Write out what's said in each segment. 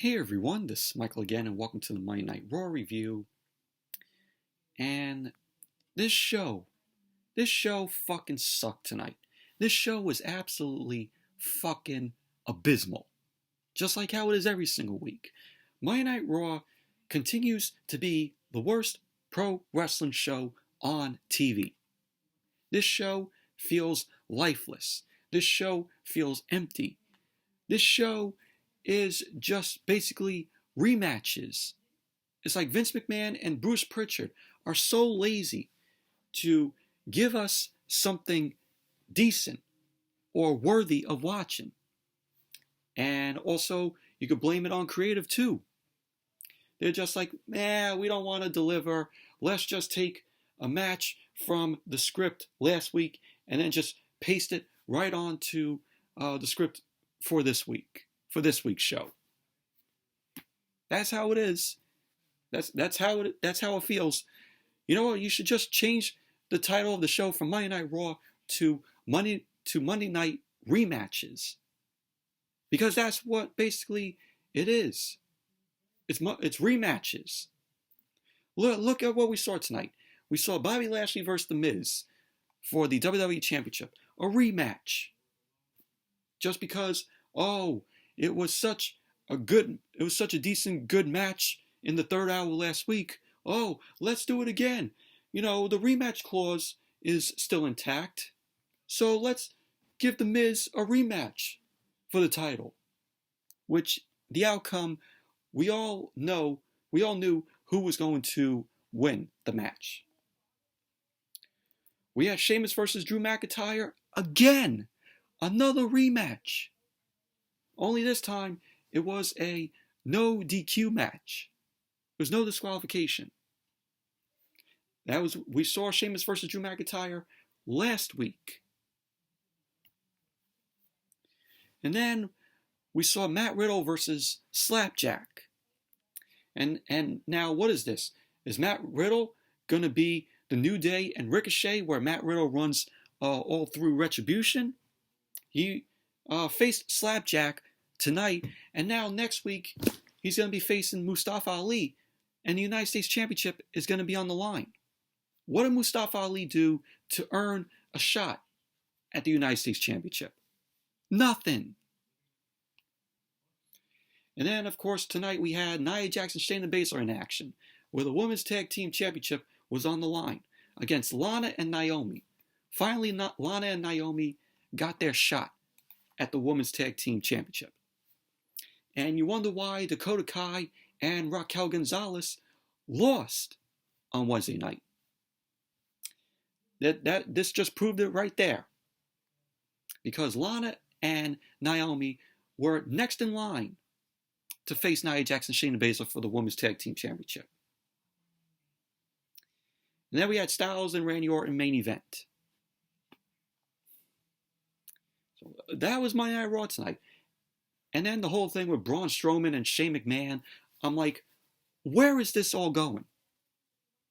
Hey everyone, this is Michael again, and welcome to the Monday Night Raw review. And this show fucking sucked tonight. This show was absolutely fucking abysmal. Just like how it is every single week. Monday Night Raw continues to be the worst pro wrestling show on TV. This show feels lifeless. This show feels empty. This show is just basically rematches. It's like Vince McMahon and Bruce Pritchard are so lazy to give us something decent or worthy of watching. And also, you could blame it on creative too. They're just like, we don't want to deliver. Let's just take a match from the script last week and then just paste it right onto the script for this week. For this week's show. That's how it is. That's how it feels. You know what? You should just change the title of the show from Monday Night Raw to Monday Night Rematches, because that's what basically it is. It's rematches. Look at what we saw tonight. We saw Bobby Lashley versus The Miz for the WWE Championship, a rematch. Just because, it was such a decent, good match in the third hour last week. Let's do it again. The rematch clause is still intact. So let's give The Miz a rematch for the title. Which, the outcome, we all knew who was going to win the match. We had Sheamus versus Drew McIntyre again. Another rematch. Only this time, it was a no DQ match. There was no disqualification. We saw Sheamus versus Drew McIntyre last week. And then we saw Matt Riddle versus Slapjack. And now what is this? Is Matt Riddle going to be the New Day and Ricochet, where Matt Riddle runs all through Retribution? He faced Slapjack tonight, and now next week he's going to be facing Mustafa Ali, and the United States Championship is going to be on the line. What did Mustafa Ali do to earn a shot at the United States Championship? Nothing. And then, of course, tonight we had Nia Jax and Shayna Baszler in action, where the Women's Tag Team Championship was on the line against Lana and Naomi. Finally, Lana and Naomi got their shot at the Women's Tag Team Championship. And you wonder why Dakota Kai and Raquel Gonzalez lost on Wednesday night. This just proved it right there. Because Lana and Naomi were next in line to face Nia Jax and Shayna Baszler for the Women's Tag Team Championship. And then we had Styles and Randy Orton main event. So that was Monday Night Raw tonight. And then the whole thing with Braun Strowman and Shane McMahon, I'm like, where is this all going?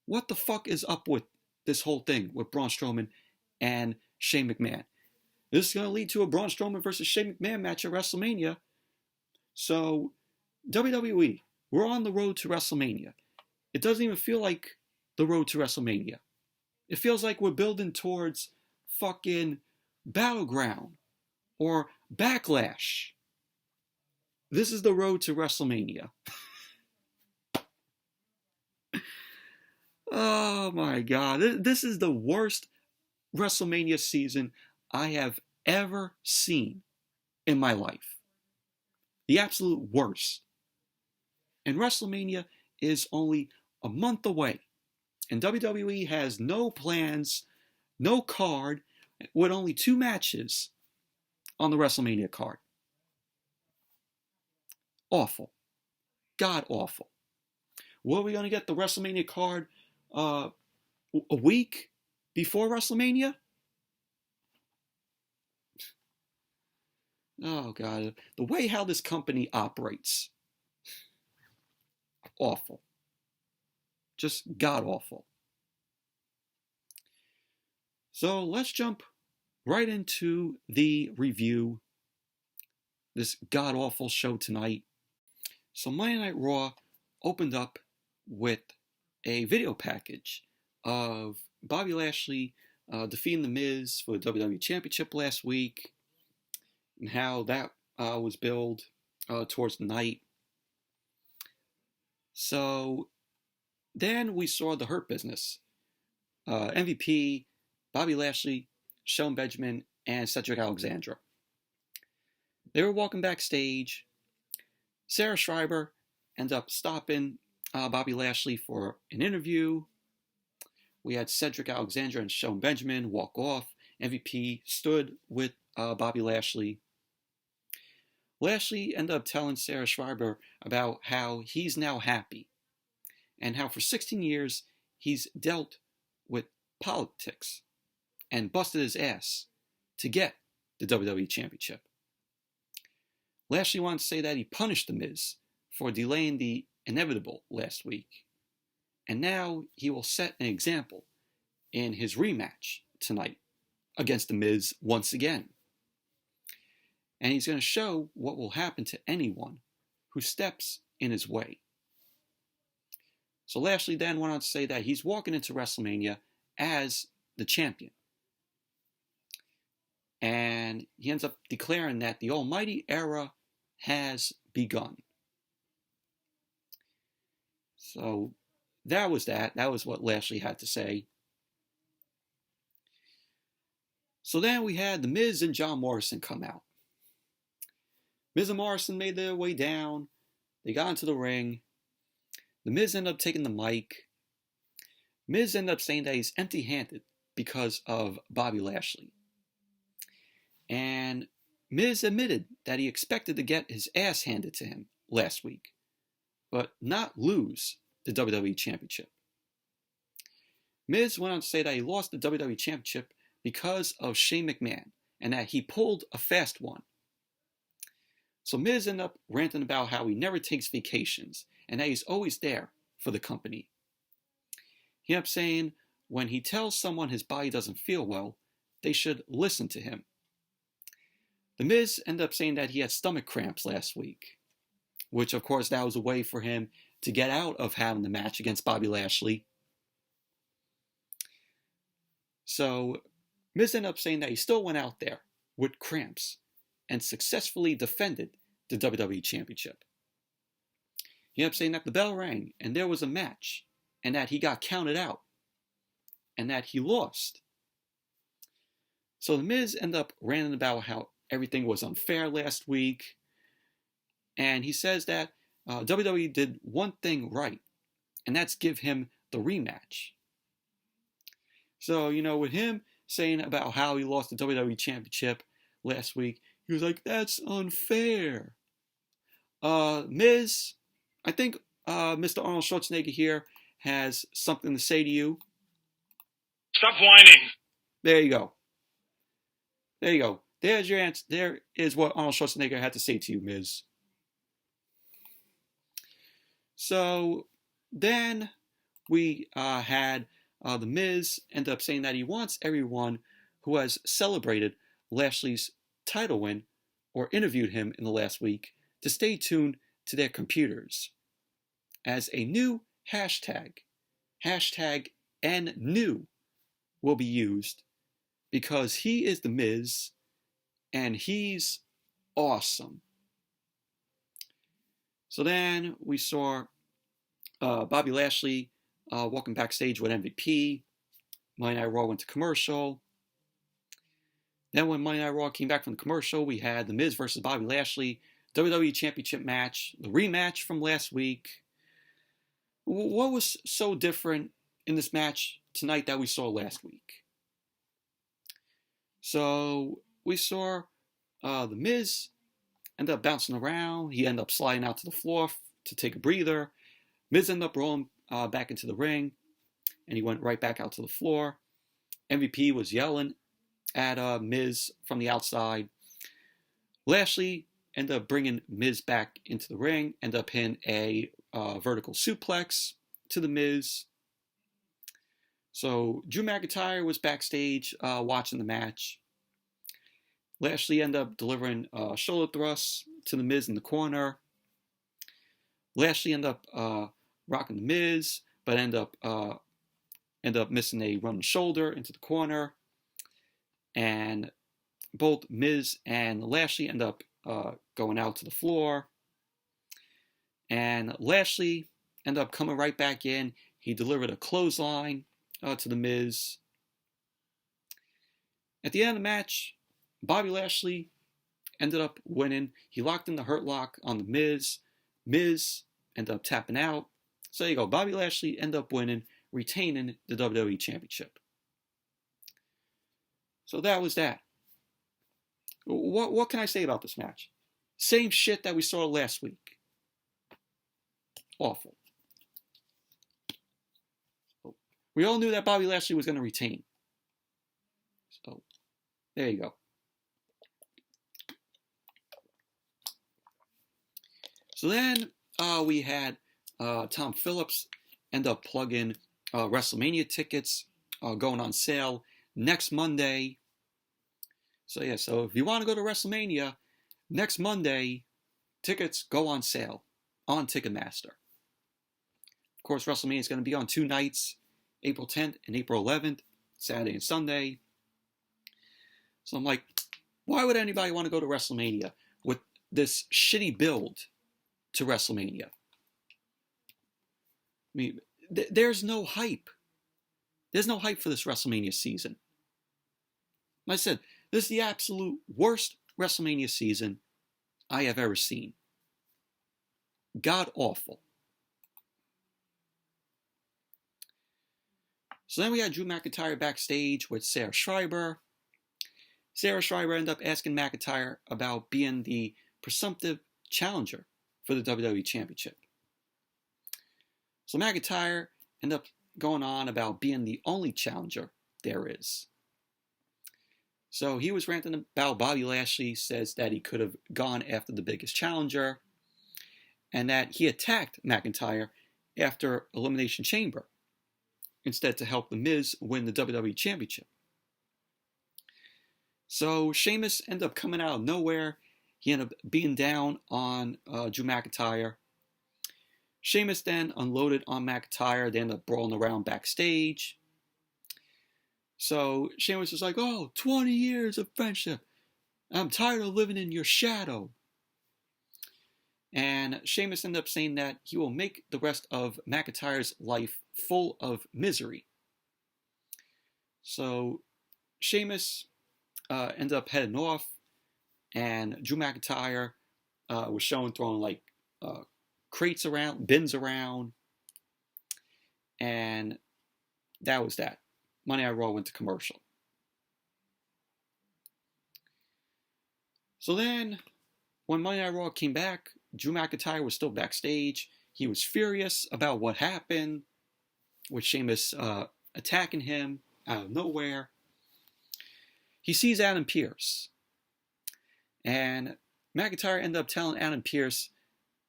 What the fuck is up with this whole thing with Braun Strowman and Shane McMahon? This is going to lead to a Braun Strowman versus Shane McMahon match at WrestleMania. So, WWE, we're on the road to WrestleMania. It doesn't even feel like the road to WrestleMania. It feels like we're building towards fucking Battleground or Backlash. This is the road to WrestleMania. Oh my God. This is the worst WrestleMania season I have ever seen in my life. The absolute worst. And WrestleMania is only a month away. And WWE has no plans, no card, with only 2 matches on the WrestleMania card. Awful. God awful. What are we going to get the WrestleMania card a week before WrestleMania? Oh, God. The way how this company operates. Awful. Just god-awful. So let's jump right into the review. This god-awful show tonight. So Monday Night Raw opened up with a video package of Bobby Lashley defeating The Miz for the WWE Championship last week, and how that was billed towards the night. So then we saw the Hurt Business. MVP, Bobby Lashley, Shelton Benjamin, and Cedric Alexander. They were walking backstage. Sarah Schreiber ended up stopping Bobby Lashley for an interview. We had Cedric Alexander and Shelton Benjamin walk off. MVP stood with Bobby Lashley. Lashley ended up telling Sarah Schreiber about how he's now happy and how for 16 years he's dealt with politics and busted his ass to get the WWE Championship. Lashley wanted to say that he punished The Miz for delaying the inevitable last week, and now he will set an example in his rematch tonight against The Miz once again. And he's going to show what will happen to anyone who steps in his way. So Lashley then went on to say that he's walking into WrestleMania as the champion. And he ends up declaring that the almighty era has begun. So that was that. That was what Lashley had to say. So then we had the Miz and John Morrison come out. Miz and Morrison made their way down. They got into the ring. The Miz ended up taking the mic. Miz ended up saying that he's empty-handed because of Bobby Lashley. And Miz admitted that he expected to get his ass handed to him last week, but not lose the WWE Championship. Miz went on to say that he lost the WWE Championship because of Shane McMahon and that he pulled a fast one. So Miz ended up ranting about how he never takes vacations and that he's always there for the company. He ended up saying when he tells someone his body doesn't feel well, they should listen to him. The Miz ended up saying that he had stomach cramps last week, which of course that was a way for him to get out of having the match against Bobby Lashley. So Miz ended up saying that he still went out there with cramps and successfully defended the WWE Championship. He ended up saying that the bell rang and there was a match and that he got counted out and that he lost. So the Miz ended up ranting about how everything was unfair last week, and he says that WWE did one thing right, and that's give him the rematch. So, with him saying about how he lost the WWE Championship last week, he was like, that's unfair. Miz, I think Mr. Arnold Schwarzenegger here has something to say to you. Stop whining. There you go. There you go. There's your answer. There is what Arnold Schwarzenegger had to say to you, Miz. So then we had the Miz end up saying that he wants everyone who has celebrated Lashley's title win or interviewed him in the last week to stay tuned to their computers, as a new hashtag #NNew, will be used because he is the Miz and he's awesome. So then we saw Bobby Lashley walking backstage with MVP. Monday Night Raw went to commercial. Then when Monday Night Raw came back from the commercial, we had The Miz versus Bobby Lashley, WWE Championship match, the rematch from last week. What was so different in this match tonight that we saw last week? So we saw The Miz end up bouncing around. He ended up sliding out to the floor to take a breather. Miz ended up rolling back into the ring, and he went right back out to the floor. MVP was yelling at Miz from the outside. Lashley ended up bringing Miz back into the ring, ended up hitting a vertical suplex to the Miz. So Drew McIntyre was backstage watching the match. Lashley ended up delivering shoulder thrusts to the Miz in the corner. Lashley ended up rocking the Miz, but ended up missing a running shoulder into the corner. And both Miz and Lashley end up going out to the floor. And Lashley ended up coming right back in. He delivered a clothesline to the Miz. At the end of the match, Bobby Lashley ended up winning. He locked in the Hurt Lock on the Miz. Miz ended up tapping out. So there you go. Bobby Lashley ended up winning, retaining the WWE Championship. So that was that. What can I say about this match? Same shit that we saw last week. Awful. So, we all knew that Bobby Lashley was going to retain. So, there you go. So then we had Tom Phillips end up plugging WrestleMania tickets going on sale next Monday. So yeah, so if you want to go to WrestleMania, next Monday, tickets go on sale on Ticketmaster. Of course, WrestleMania is going to be on 2 nights, April 10th and April 11th, Saturday and Sunday. So I'm like, why would anybody want to go to WrestleMania with this shitty build to WrestleMania? I mean, there's no hype. There's no hype for this WrestleMania season. Like I said, this is the absolute worst WrestleMania season I have ever seen. God awful. So then we had Drew McIntyre backstage with Sarah Schreiber. Sarah Schreiber ended up asking McIntyre about being the presumptive challenger for the WWE Championship. So McIntyre ended up going on about being the only challenger there is. So he was ranting about Bobby Lashley says that he could have gone after the biggest challenger and that he attacked McIntyre after Elimination Chamber instead to help The Miz win the WWE Championship. So Sheamus ended up coming out of nowhere. He ended up being down on Drew McIntyre. Sheamus then unloaded on McIntyre. They ended up brawling around backstage. So Sheamus was like, oh, 20 years of friendship. I'm tired of living in your shadow. And Sheamus ended up saying that he will make the rest of McIntyre's life full of misery. So Sheamus ended up heading off, and Drew McIntyre was shown throwing like crates around, bins around, and that was that. Monday Night Raw went to commercial. So then, when Monday Night Raw came back, Drew McIntyre was still backstage. He was furious about what happened, with Sheamus attacking him out of nowhere. He sees Adam Pearce, and McIntyre ended up telling Adam Pearce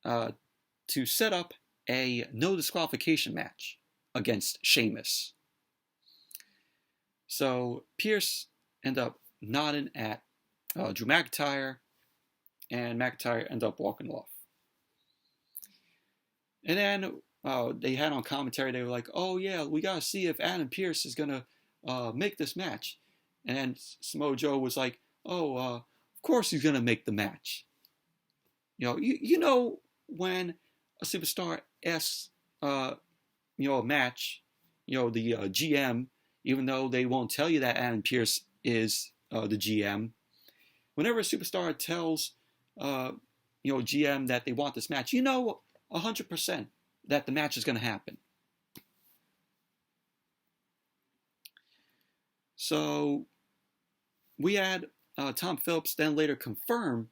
to set up a no disqualification match against Sheamus. So Pearce ended up nodding at Drew McIntyre, and McIntyre ended up walking off. And then they had on commentary, they were like, oh yeah, we got to see if Adam Pearce is going to make this match. And then Samoa Joe was like, oh, of course he's going to make the match. You know when a superstar asks, a match, the GM, even though they won't tell you that Adam Pearce is the GM, whenever a superstar tells, GM that they want this match, 100% that the match is going to happen. So we had Tom Phillips then later confirm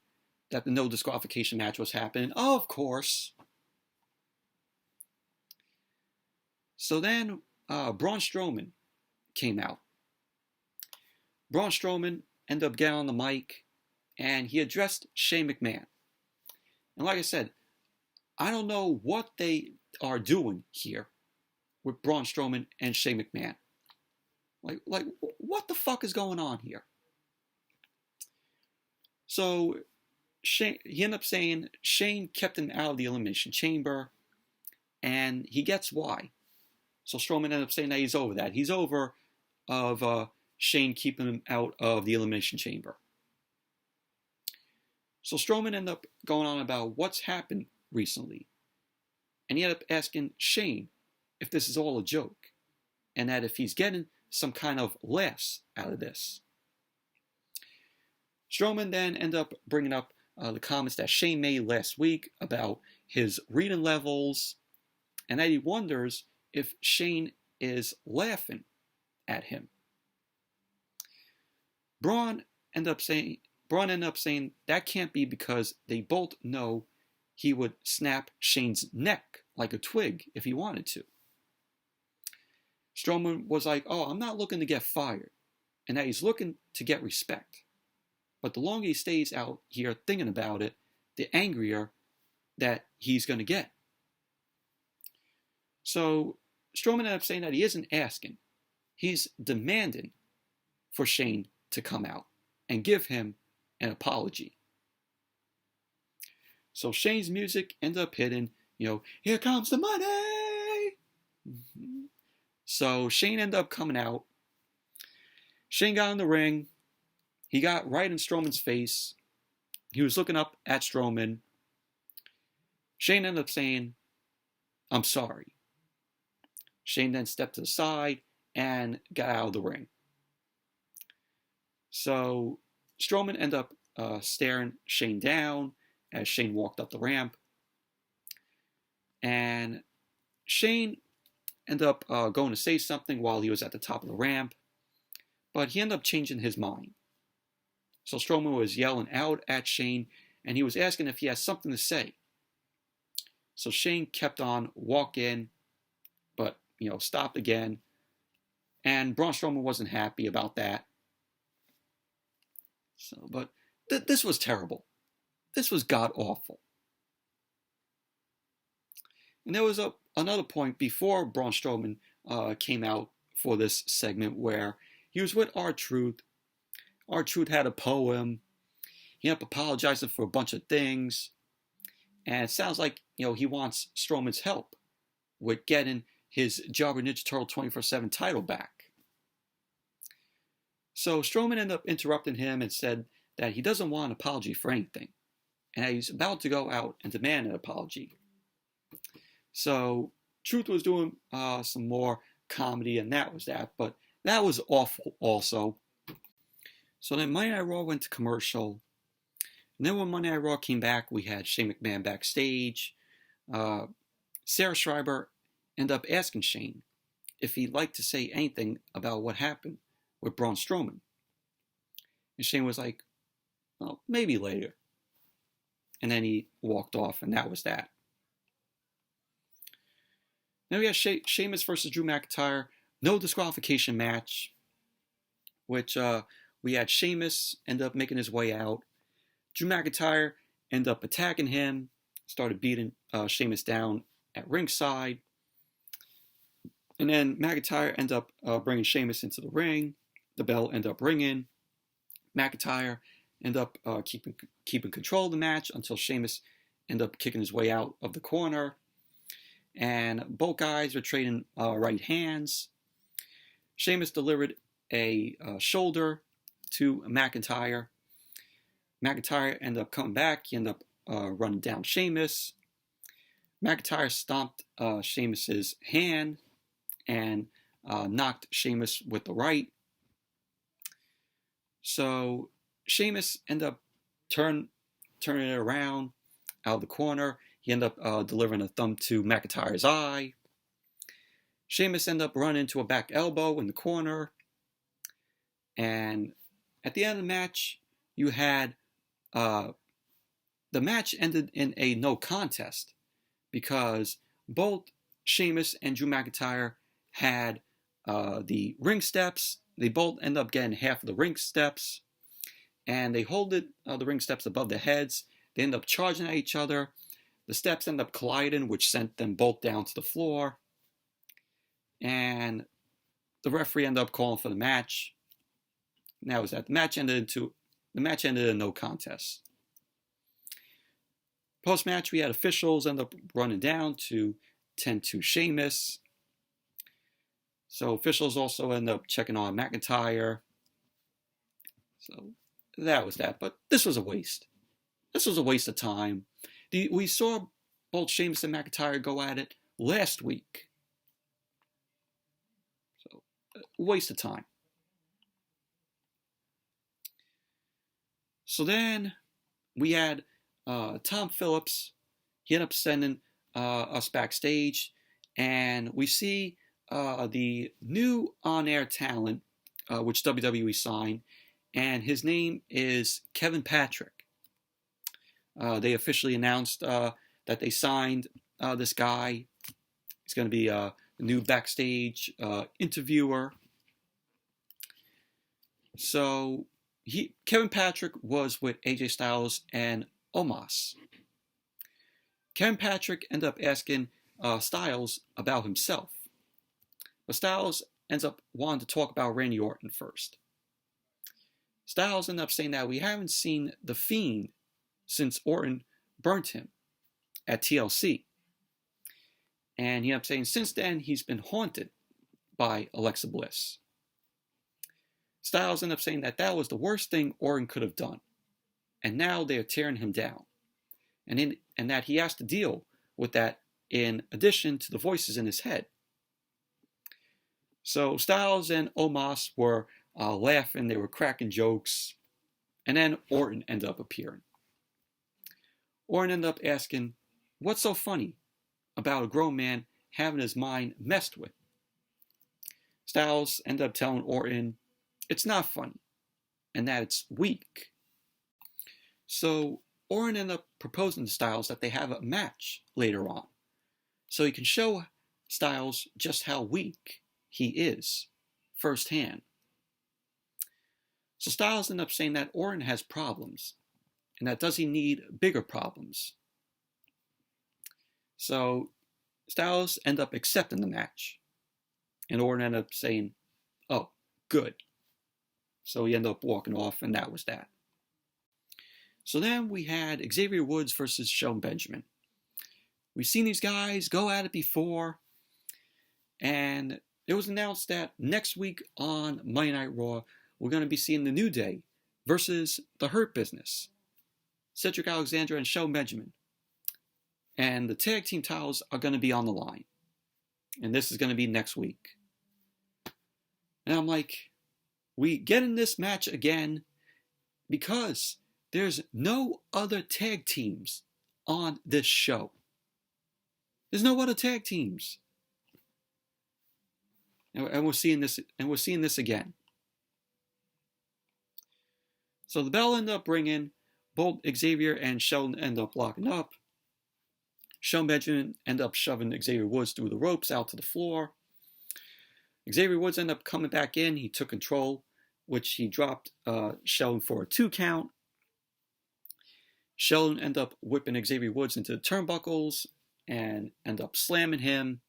that the no disqualification match was happening. Oh, of course. So then Braun Strowman came out. Braun Strowman ended up getting on the mic and he addressed Shane McMahon. And like I said, I don't know what they are doing here with Braun Strowman and Shane McMahon. Like what the fuck is going on here? So he ended up saying Shane kept him out of the Elimination Chamber, and he gets why. So Strowman ended up saying that he's over that. He's over of Shane keeping him out of the Elimination Chamber. So Strowman ended up going on about what's happened recently. And he ended up asking Shane if this is all a joke, and that if he's getting some kind of laughs out of this. Strowman then ended up bringing up the comments that Shane made last week about his reading levels, and that he wonders if Shane is laughing at him. Braun ended up saying that can't be because they both know he would snap Shane's neck like a twig if he wanted to. Strowman was like, oh, I'm not looking to get fired, and that he's looking to get respect. But the longer he stays out here thinking about it, the angrier that he's going to get. So Strowman ended up saying that he isn't asking. He's demanding for Shane to come out and give him an apology. So Shane's music ended up hitting, here comes the money. Mm-hmm. So Shane ended up coming out. Shane got in the ring. He got right in Strowman's face. He was looking up at Strowman. Shane ended up saying, I'm sorry. Shane then stepped to the side and got out of the ring. So Strowman ended up staring Shane down as Shane walked up the ramp. And Shane ended up going to say something while he was at the top of the ramp, but he ended up changing his mind. So Strowman was yelling out at Shane, and he was asking if he has something to say. So Shane kept on walking, but, stopped again. And Braun Strowman wasn't happy about that. So, but this was terrible. This was god-awful. And there was another point before Braun Strowman came out for this segment where he was with R-Truth. R-Truth had a poem. He ended up apologizing for a bunch of things. And it sounds like, he wants Strowman's help with getting his Jobber Ninja Turtle 24/7 title back. So Strowman ended up interrupting him and said that he doesn't want an apology for anything. And that he's about to go out and demand an apology. So Truth was doing some more comedy, and that was that. But that was awful also. So then Monday Night Raw went to commercial. And then when Monday Night Raw came back, we had Shane McMahon backstage. Sarah Schreiber ended up asking Shane if he'd like to say anything about what happened with Braun Strowman. And Shane was like, well, maybe later. And then he walked off, and that was that. Then we had Sheamus versus Drew McIntyre. No disqualification match, which we had Sheamus end up making his way out. Drew McIntyre ended up attacking him, started beating Sheamus down at ringside. And then McIntyre ended up bringing Sheamus into the ring. The bell ended up ringing. McIntyre ended up keeping control of the match until Sheamus ended up kicking his way out of the corner. And both guys were trading right hands. Sheamus delivered a shoulder to McIntyre. McIntyre ended up coming back. He ended up running down Sheamus. McIntyre stomped Sheamus's hand and knocked Sheamus with the right. So Sheamus ended up turning it around out of the corner. He ended up delivering a thumb to McIntyre's eye. Sheamus ended up running into a back elbow in the corner. And at the end of the match, you had the match ended in a no contest because both Sheamus and Drew McIntyre had the ring steps. They both end up getting half of the ring steps. And they hold the ring steps above their heads. They end up charging at each other. The steps end up colliding, which sent them both down to the floor. And the referee ended up calling for the match. And that was that. The match ended in no contest. Post-match, we had officials end up running down to tend to Sheamus. So officials also end up checking on McIntyre. So that was that. But this was a waste. This was a waste of time. We saw both Sheamus and McIntyre go at it last week. So, waste of time. So then we had Tom Phillips. He ended up sending us backstage, and we see the new on-air talent, which WWE signed, and his name is Kevin Patrick. They officially announced that they signed this guy. He's going to be the new backstage interviewer. So Kevin Patrick was with AJ Styles and Omos. Kevin Patrick ended up asking Styles about himself. But Styles ends up wanting to talk about Randy Orton first. Styles ended up saying that we haven't seen The Fiend since Orton burnt him at TLC. And he ended up saying since then he's been haunted by Alexa Bliss. Styles ended up saying that that was the worst thing Orton could have done. And now they are tearing him down. And that he has to deal with that in addition to the voices in his head. So Styles and Omos were laughing, they were cracking jokes, and then Orton ended up appearing. Orton ended up asking, what's so funny about a grown man having his mind messed with? Styles ended up telling Orton it's not funny, and that it's weak. So Orton ended up proposing to Styles that they have a match later on, so he can show Styles just how weak he is firsthand. So Styles ended up saying that Orton has problems, and that does he need bigger problems? So Styles ended up accepting the match, and Orton ended up saying, oh, good. So he ended up walking off, and that was that. So then we had Xavier Woods versus Shelton Benjamin. We've seen these guys go at it before, and it was announced that next week on Monday Night Raw, we're going to be seeing the New Day versus the Hurt Business, Cedric Alexander and Shelton Benjamin. And the tag team titles are going to be on the line. And this is going to be next week. And I'm like, we get in this match again because there's no other tag teams on this show. There's no other tag teams. And we're seeing this again. So the bell ended up ringing. Both Xavier and Shelton end up locking up. Shelton Benjamin ended up shoving Xavier Woods through the ropes out to the floor. Xavier Woods ended up coming back in. He took control, which he dropped Shelton for a 2 count. Shelton ended up whipping Xavier Woods into the turnbuckles and ended up slamming him.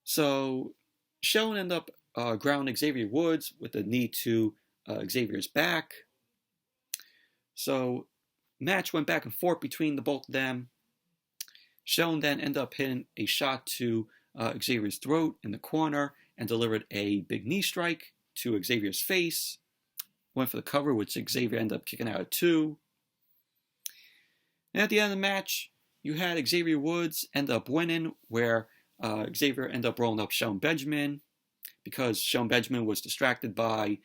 So Shelton ended up grounding Xavier Woods with a knee to Xavier's back. So match went back and forth between the both of them. Shelton then ended up hitting a shot to Xavier's throat in the corner and delivered a big knee strike to Xavier's face. Went for the cover, which Xavier ended up kicking out at 2. And at the end of the match, you had Xavier Woods end up winning, where Xavier ended up rolling up Shelton Benjamin because Shelton Benjamin was distracted by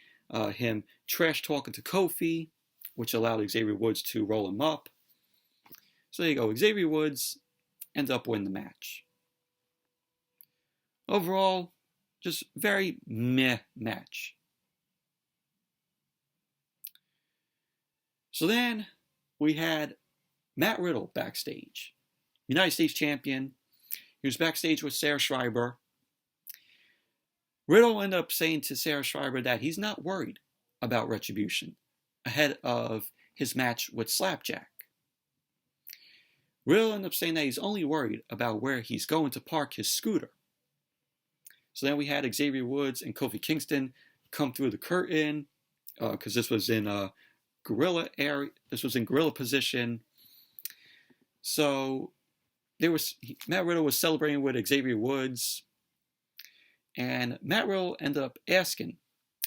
him trash talking to Kofi, which allowed Xavier Woods to roll him up. So there you go. Xavier Woods ends up winning the match. Overall, just very meh match. So then we had Matt Riddle backstage, United States champion. He was backstage with Sarah Schreiber. Riddle ended up saying to Sarah Schreiber that he's not worried about retribution ahead of his match with Slapjack. Riddle ended up saying that he's only worried about where he's going to park his scooter. So then we had Xavier Woods and Kofi Kingston come through the curtain because this was in gorilla area. This was in gorilla position. So Matt Riddle was celebrating with Xavier Woods, and Matt Riddle ended up asking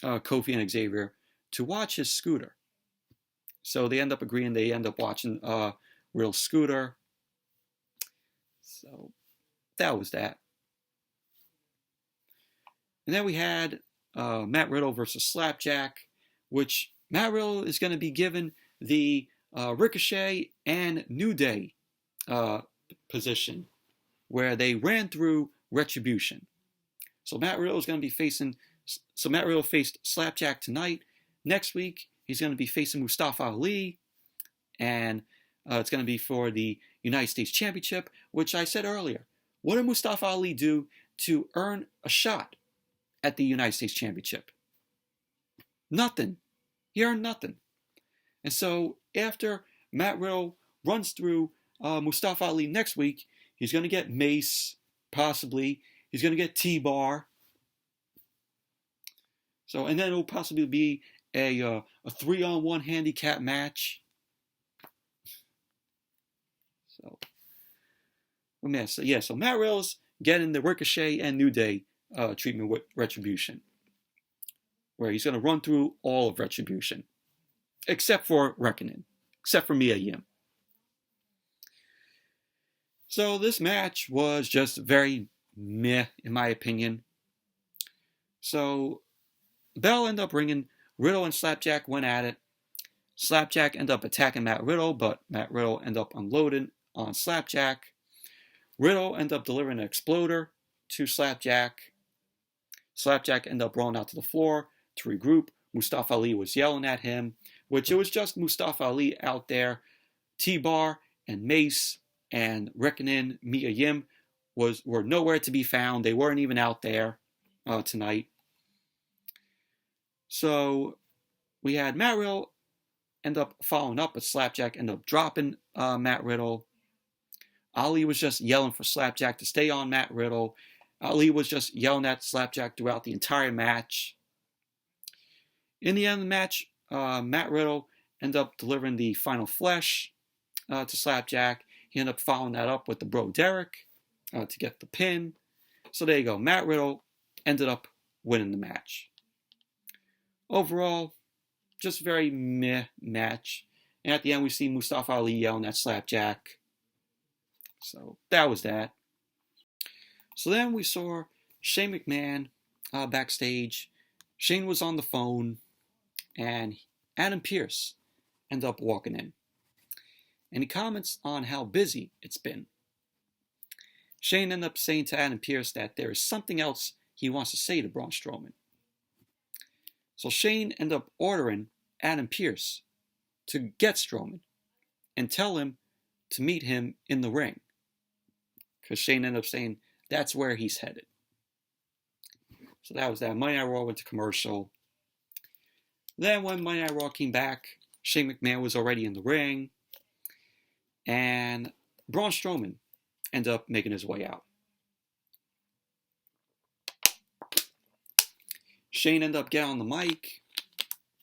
Kofi and Xavier to watch his scooter. So they end up agreeing. They end up watching Riddle's scooter. So that was that. And then we had Matt Riddle versus Slapjack, which Matt Riddle is going to be given the Ricochet and New Day position, where they ran through Retribution. So Matt Riddle is going to be facing. So Matt Riddle faced Slapjack tonight. Next week he's going to be facing Mustafa Ali, and it's going to be for the United States Championship, which I said earlier. What did Mustafa Ali do to earn a shot at the United States Championship? Nothing. He earned nothing. And so after Matt Riddle runs through Mustafa Ali next week, he's going to get Mace, possibly. He's going to get T-Bar. So, and then it'll possibly be a 3-on-1 handicap match. So Matt Riddle's getting the Ricochet and New Day treatment with Retribution, where he's going to run through all of Retribution, except for Reckoning, except for Mia Yim. So this match was just very meh, in my opinion. So Bell ended up ringing. Riddle and Slapjack went at it. Slapjack ended up attacking Matt Riddle, but Matt Riddle ended up unloading on Slapjack. Riddle ended up delivering an exploder to Slapjack. Slapjack ended up rolling out to the floor to regroup. Mustafa Ali was yelling at him, which it was just Mustafa Ali out there. T-Bar and Mace and Reckoning, Mia Yim were nowhere to be found. They weren't even out there tonight. So we had Matt Riddle end up following up, but Slapjack ended up dropping Matt Riddle. Ali was just yelling for Slapjack to stay on Matt Riddle. Ali was just yelling at Slapjack throughout the entire match. In the end of the match, Matt Riddle ended up delivering the final flesh to Slapjack. He ended up following that up with the Bro Derek to get the pin. So there you go. Matt Riddle ended up winning the match. Overall, just a very meh match. And at the end, we see Mustafa Ali yelling at Slapjack. So that was that. So then we saw Shane McMahon backstage. Shane was on the phone, and Adam Pearce ended up walking in. And he comments on how busy it's been. Shane ended up saying to Adam Pearce that there is something else he wants to say to Braun Strowman. So Shane ended up ordering Adam Pearce to get Strowman and tell him to meet him in the ring. Because Shane ended up saying that's where he's headed. So that was that. Monday Night Raw went to commercial. Then when Monday Night Raw came back, Shane McMahon was already in the ring. And Braun Strowman ended up making his way out. Shane ended up getting on the mic,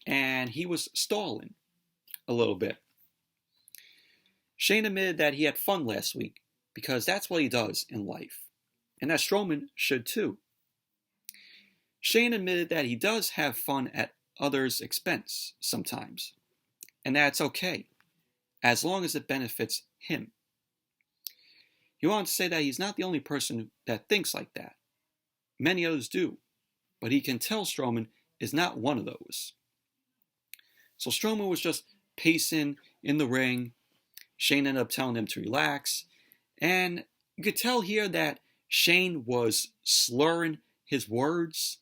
and he was stalling a little bit. Shane admitted that he had fun last week, because that's what he does in life, and that Strowman should too. Shane admitted that he does have fun at others' expense sometimes, and that's okay, as long as it benefits him. He wanted to say that he's not the only person that thinks like that. Many others do. But he can tell Strowman is not one of those. So Strowman was just pacing in the ring. Shane ended up telling him to relax. And you could tell here that Shane was slurring his words.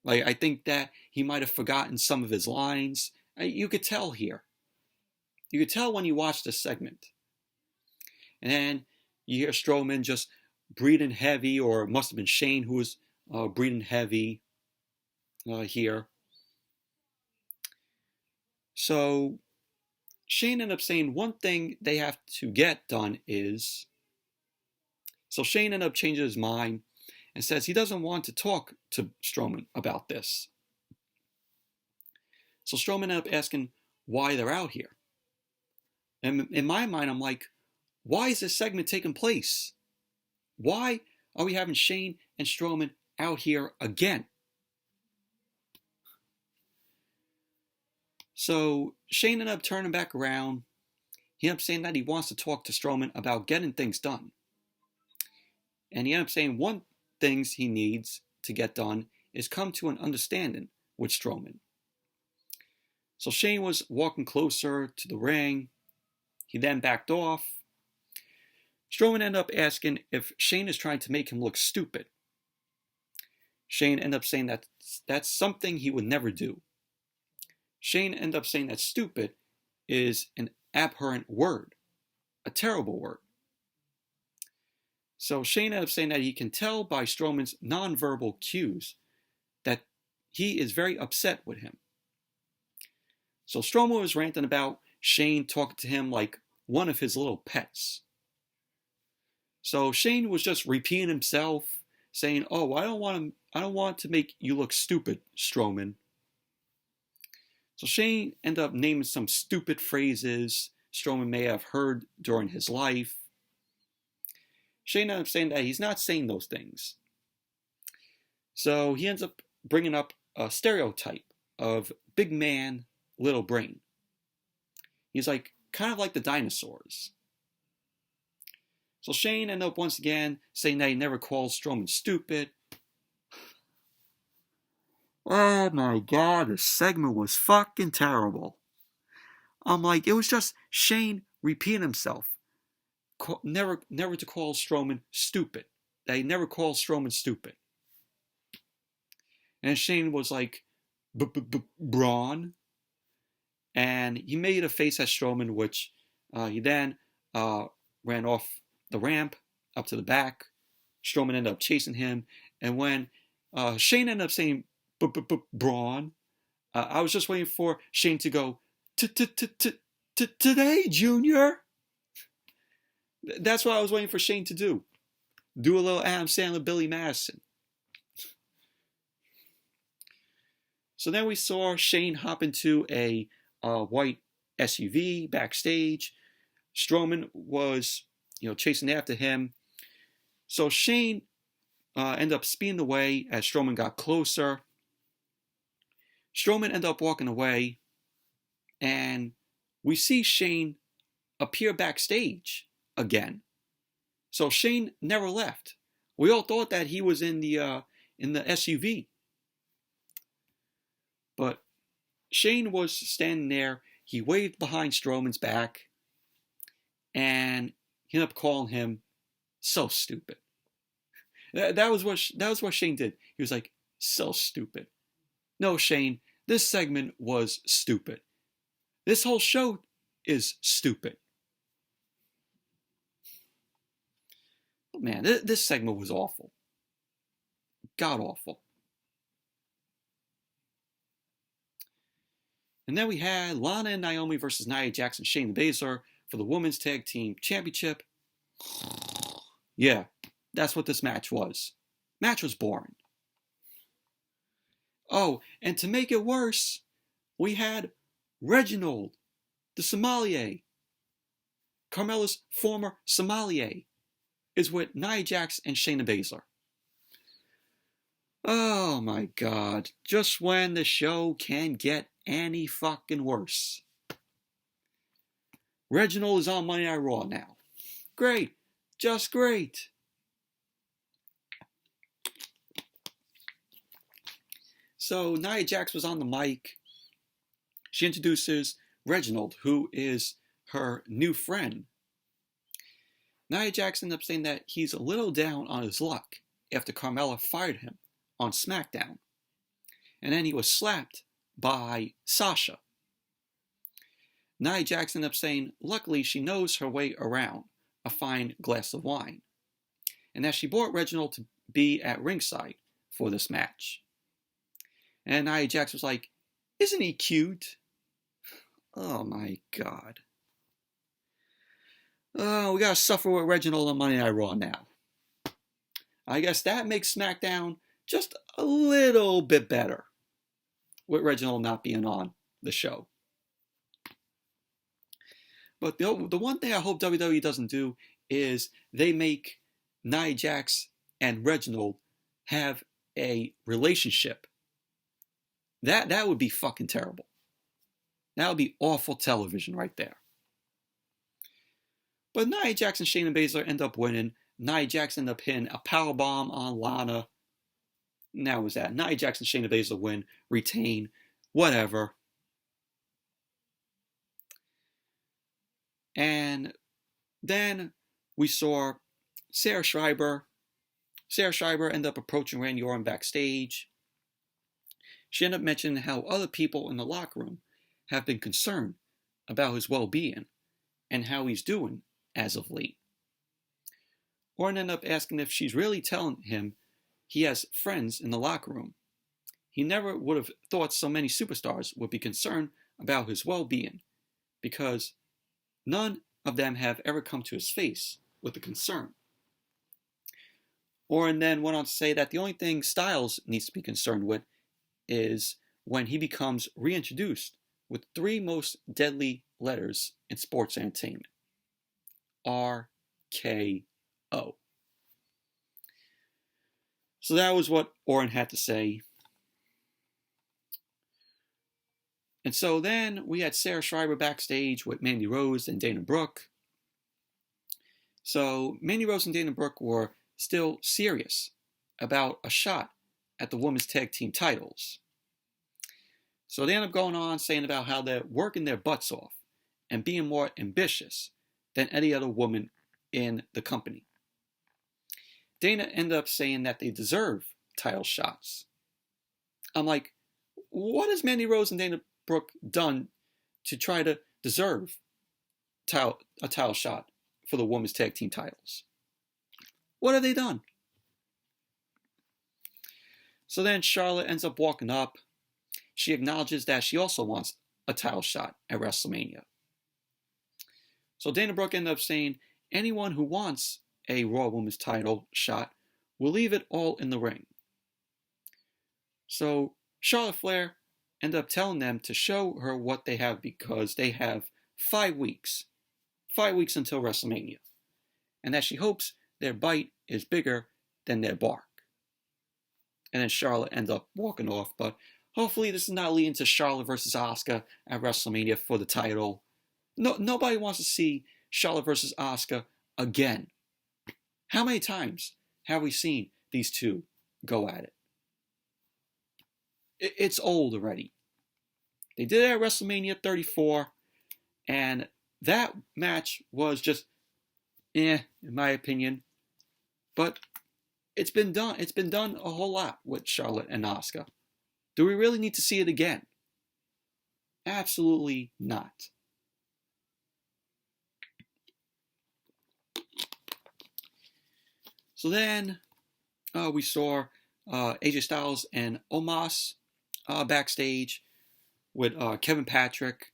Like, I think that he might have forgotten some of his lines. You could tell here. You could tell when you watch this segment. And then you hear Strowman just breathing heavy, or it must have been Shane who was breathing heavy here. So Shane ended up saying one thing they have to get done is... So Shane ended up changing his mind and says he doesn't want to talk to Strowman about this. So Strowman ended up asking why they're out here. And in my mind, I'm like, why is this segment taking place? Why are we having Shane and Strowman out here again? So Shane ended up turning back around. He ended up saying that he wants to talk to Strowman about getting things done. And he ended up saying one thing he needs to get done is come to an understanding with Strowman. So Shane was walking closer to the ring. He then backed off. Strowman ended up asking if Shane is trying to make him look stupid. Shane ended up saying that that's something he would never do. Shane ended up saying that stupid is an abhorrent word, a terrible word. So Shane ended up saying that he can tell by Strowman's nonverbal cues that he is very upset with him. So Strowman was ranting about Shane talking to him like one of his little pets. So Shane was just repeating himself, saying, "Oh, I don't want to make you look stupid, Strowman." So Shane ended up naming some stupid phrases Strowman may have heard during his life. Shane ended up saying that he's not saying those things. So he ends up bringing up a stereotype of big man, little brain. He's like, kind of like the dinosaurs. So Shane ended up once again saying that he never calls Strowman stupid. Oh my god, this segment was fucking terrible. I'm like, it was just Shane repeating himself. Never to call Strowman stupid. That he never calls Strowman stupid. And Shane was like, Braun. And he made a face at Strowman, which he then ran off the ramp up to the back. Strowman ended up chasing him. And when Shane ended up saying, Braun, I was just waiting for Shane to go, today, Junior. That's what I was waiting for Shane to do. Do a little Adam Sandler, Billy Madison. So then we saw Shane hop into a white SUV backstage. Strowman was, chasing after him. So Shane ended up speeding away as Strowman got closer. Strowman ended up walking away, and we see Shane appear backstage again. So Shane never left. We all thought that he was in the SUV. But Shane was standing there. He waved behind Strowman's back, and he ended up calling him so stupid. That was what Shane did. He was like, so stupid. No, Shane, this segment was stupid. This whole show is stupid. Man, this segment was awful. God awful. And then we had Lana and Naomi versus Nia Jax and Shayna Baszler for the Women's Tag Team Championship. Yeah, that's what this match was. Match was boring. Oh, and to make it worse, we had Reginald, the sommelier. Carmella's former sommelier is with Nia Jax and Shayna Baszler. Oh my god, just when the show can get any fucking worse. Reginald is on Monday Night Raw now. Great, just great. So Nia Jax was on the mic. She introduces Reginald, who is her new friend. Nia Jax ended up saying that he's a little down on his luck after Carmella fired him on SmackDown. And then he was slapped by Sasha. Nia Jax ended up saying luckily she knows her way around a fine glass of wine. And that she brought Reginald to be at ringside for this match. And Nia Jax was like, isn't he cute? Oh my god. Oh, we gotta suffer with Reginald on Monday Night Raw now. I guess that makes SmackDown just a little bit better with Reginald not being on the show. But the one thing I hope WWE doesn't do is they make Nia Jax and Reginald have a relationship. That would be fucking terrible. That would be awful television right there. But Nia Jax and Shayna Baszler end up winning. Nia Jax end up hitting a powerbomb on Lana. And that was that. Nia Jax and Shayna Baszler win, retain, whatever. And then we saw Sarah Schreiber. Sarah Schreiber ended up approaching Randy Orton backstage. She ended up mentioning how other people in the locker room have been concerned about his well-being and how he's doing as of late. Orton ended up asking if she's really telling him he has friends in the locker room. He never would have thought so many superstars would be concerned about his well-being, because none of them have ever come to his face with a concern. Orton then went on to say that the only thing Styles needs to be concerned with is when he becomes reintroduced with 3 most deadly letters in sports entertainment. RKO. So that was what Orton had to say. And so then we had Sarah Schreiber backstage with Mandy Rose and Dana Brooke. So Mandy Rose and Dana Brooke were still serious about a shot at the women's tag team titles. So they end up going on saying about how they're working their butts off and being more ambitious than any other woman in the company. Dana ended up saying that they deserve title shots. I'm like, what has Mandy Rose and Dana Brooke done to try to deserve a title shot for the women's tag team titles? What have they done? So then Charlotte ends up walking up. She acknowledges that she also wants a title shot at WrestleMania. So Dana Brooke ended up saying anyone who wants a Raw Women's title shot will leave it all in the ring. So Charlotte Flair ended up telling them to show her what they have, because they have 5 weeks. 5 weeks until WrestleMania. And that she hopes their bite is bigger than their bark. And then Charlotte ended up walking off. But hopefully this is not leading to Charlotte versus Asuka at WrestleMania for the title. Nobody wants to see Charlotte versus Asuka again. How many times have we seen these two go at it? It's old already. They did it at WrestleMania 34, and that match was just in my opinion. But it's been done. It's been done a whole lot with Charlotte and Asuka. Do we really need to see it again? Absolutely not. So then we saw AJ Styles and Omos backstage with Kevin Patrick.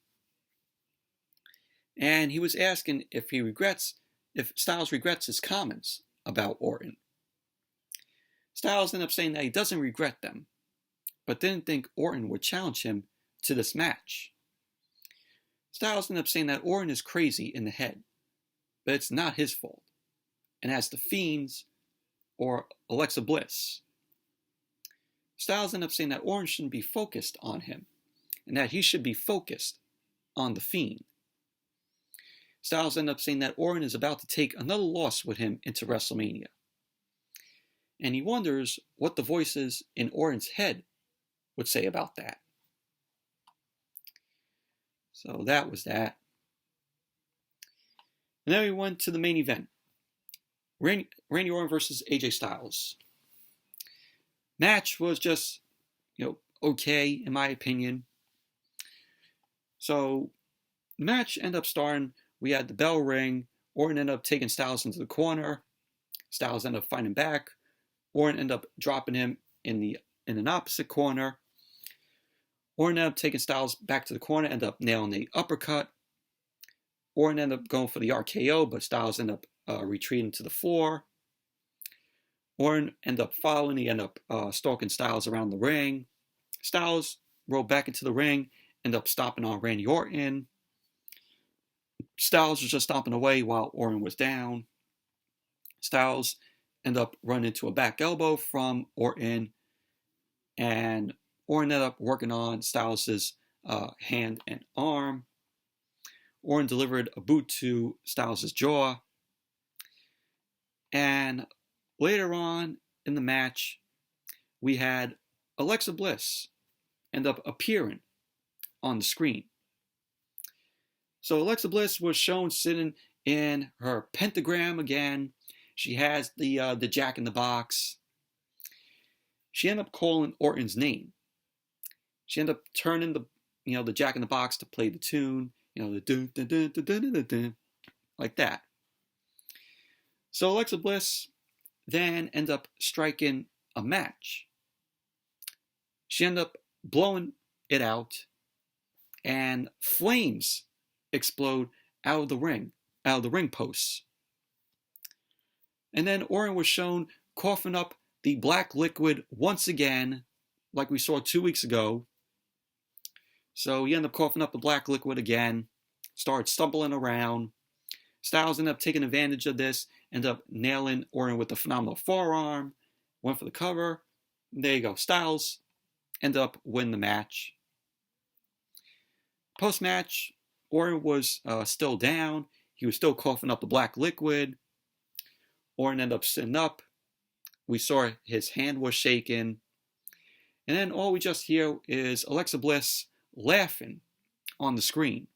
And he was asking if Styles regrets his comments about Orton. Styles ended up saying that he doesn't regret them, but didn't think Orton would challenge him to this match. Styles ended up saying that Orton is crazy in the head, but it's not his fault, and as the Fiends or Alexa Bliss. Styles ended up saying that Orton shouldn't be focused on him, and that he should be focused on the Fiend. Styles ended up saying that Orton is about to take another loss with him into WrestleMania. And he wonders what the voices in Orton's head would say about that. So that was that. And then we went to the main event. Randy Orton versus AJ Styles. Match was just, okay, in my opinion. So the match ended up starting. We had the bell ring. Orton ended up taking Styles into the corner. Styles ended up fighting back. Orton ended up dropping him in an opposite corner. Orton ended up taking Styles back to the corner, ended up nailing the uppercut. Orton ended up going for the RKO, but Styles ended up retreating to the floor. Orton ended up following. He ended up stalking Styles around the ring. Styles rolled back into the ring, ended up stomping on Randy Orton. Styles was just stomping away while Orton was down. Styles ended up running into a back elbow from Orton, and Orton ended up working on Styles' hand and arm. Orton delivered a boot to Styles' jaw. And later on in the match, we had Alexa Bliss end up appearing on the screen. So Alexa Bliss was shown sitting in her pentagram again. She has the Jack in the Box. She ended up calling Orton's name. She ended up turning the Jack in the Box to play the tune, the dun dun dun dun dun dun dun, like that. So Alexa Bliss then ended up striking a match. She ended up blowing it out, and flames explode out of the ring posts. And then Orton was shown coughing up the black liquid once again, like we saw 2 weeks ago. So he ended up coughing up the black liquid again, started stumbling around. Styles ended up taking advantage of this, ended up nailing Orton with a phenomenal forearm, went for the cover. There you go. Styles ended up winning the match. Post-match, Orton was still down. He was still coughing up the black liquid. Orton ended up sitting up. We saw his hand was shaking. And then all we just hear is Alexa Bliss laughing on the screen.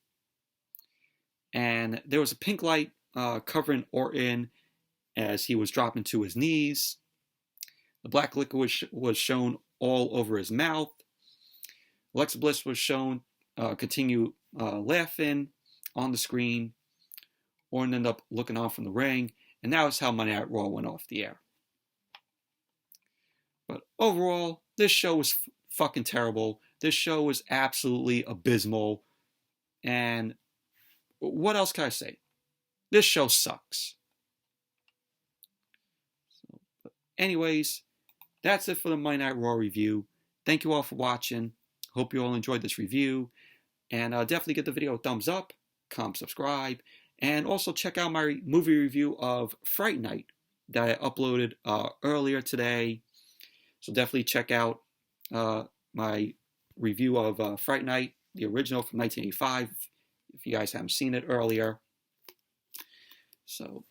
And there was a pink light covering Orton as he was dropping to his knees. The black liquid was shown all over his mouth. Alexa Bliss was shown continue laughing on the screen. Orton ended up looking on from the ring. And that was how Monday Night Raw went off the air. But overall, this show was fucking terrible. This show was absolutely abysmal. And what else can I say? This show sucks. But anyways, that's it for the Monday Night Raw review. Thank you all for watching. Hope you all enjoyed this review. And definitely give the video a thumbs up, comment, subscribe. And also check out my movie review of Fright Night that I uploaded earlier today. So definitely check out my review of Fright Night, the original from 1985, if you guys haven't seen it earlier. So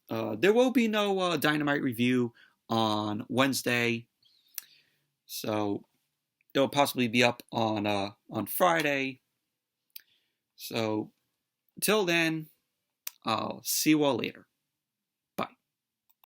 there will be no Dynamite review on Wednesday. So it'll possibly be up on Friday. So until then, I'll see you all later.